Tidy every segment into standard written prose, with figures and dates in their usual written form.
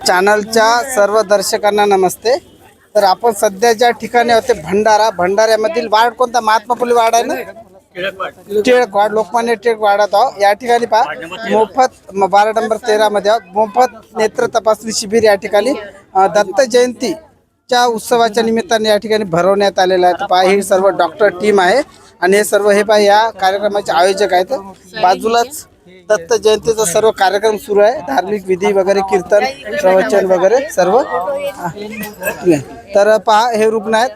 चॅनलच्या सर्व दर्शकांना नमस्ते। तर आपण सध्या ज्या ठिकाणी होते भंडाऱ्यामधील वार्ड कोणता? महात्मा फुले वार्ड आहे ना, टिळक वार्ड, लोकमान्य टिळक वार्डात आहोत। या ठिकाणी पहा मोफत वार्ड नंबर 13 मध्ये मोफत नेत्र तपासणी शिबिर या ठिकाणी दत्त जयंतीच्या उत्सवाच्या निमित्ताने या ठिकाणी भरवण्यात आलेलं आहे। पहा ही सर्व डॉक्टर टीम आहे आणि हे सर्व हे पहा या कार्यक्रमाचे आयोजक आहेत। बाजूलाच दत्त जयंतीचा सर्व कार्यक्रम सुरू आहे, धार्मिक विधी वगैरे, कीर्तन, प्रवचन वगैरे सर्व। तर पहा हे रुग्ण आहेत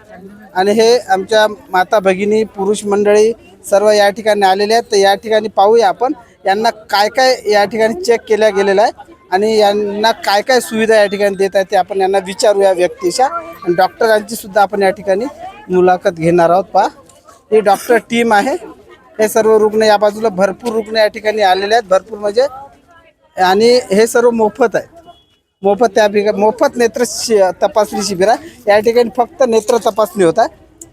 आणि हे आमच्या माता भगिनी पुरुष मंडळी सर्व या ठिकाणी आलेले आहेत। तर या ठिकाणी पाहूया आपण यांना काय काय या ठिकाणी चेक केल्या गेलेलं आहे आणि यांना काय काय सुविधा या ठिकाणी देत आहेत ते आपण यांना विचारूया व्यक्तीच्या। आणि डॉक्टरांची सुद्धा आपण या ठिकाणी मुलाखत घेणार आहोत। पहा ही डॉक्टर टीम आहे। हे सर्व रुग्ण या बाजूला भरपूर रुग्ण या ठिकाणी आलेले आहेत, भरपूर म्हणजे, आणि हे सर्व मोफत आहे। मोफत नेत्र तपासणी शिबिर आहे। या ठिकाणी फक्त नेत्र तपासणी होत आहे।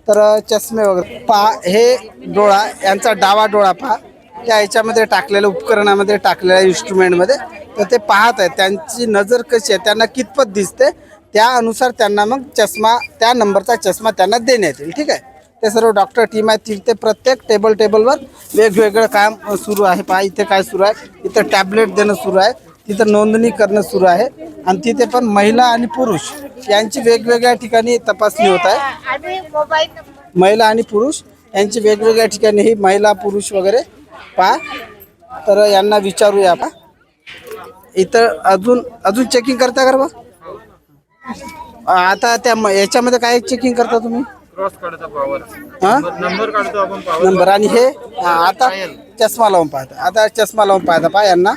तर चष्मे वगैरे पहा, हे डोळा यांचा डावा डोळा पहा त्या ह्याच्यामध्ये टाकलेल्या उपकरणामध्ये टाकलेल्या इन्स्ट्रुमेंटमध्ये, तर ते पाहत आहेत त्यांची नजर कशी आहे, त्यांना कितपत दिसते त्यानुसार त्यांना मग चष्मा, त्या नंबरचा चष्मा त्यांना देण्यात येईल। ठीक आहे, ते सर्व डॉक्टर टीम आहे। तिथे प्रत्येक टेबलवर वेगवेगळं काम सुरू आहे। पहा इथे काय सुरू आहे, इथं टॅबलेट देणं सुरू आहे, तिथं नोंदणी करणं सुरू आहे आणि तिथे पण महिला आणि पुरुष यांची वेगवेगळ्या ठिकाणी तपासणी होत आहे। महिला आणि पुरुष यांची वेगवेगळ्या ठिकाणी ही महिला पुरुष वगैरे पहा। तर यांना विचारूया आपण, इथं अजून चेकिंग करता का बा? आता त्या याच्यामध्ये काय चेकिंग करता तुम्ही? क्रॉस काढतो पावर, हां नंबर काढतो आपण पावर नंबर। आणि हे आता चष्मा लावून पाहता, आता चष्मा लावून पाहता पहा यांना।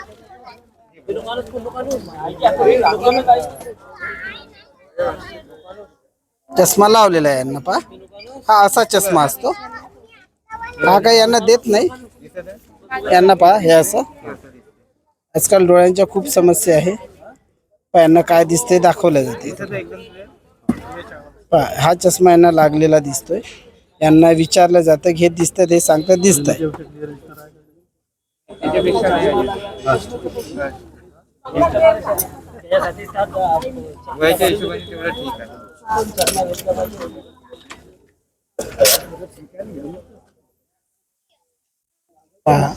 चष्मा लावलेला आहे यांना पहा, हा असा चष्मा असतो, हा काही यांना देत नाही यांना। पहा हे असं, आजकाल डोळ्यांच्या खूप समस्या आहे। पहा यांना काय दिसते दाखवलं जाते। पहा हा चष्मा यांना लागलेला दिसतोय, यांना विचारलं जातं हे दिसतं, ते सांगतं दिसतंय। वयाच्या हिशोबाने तेवढं ठीक आहे। पहा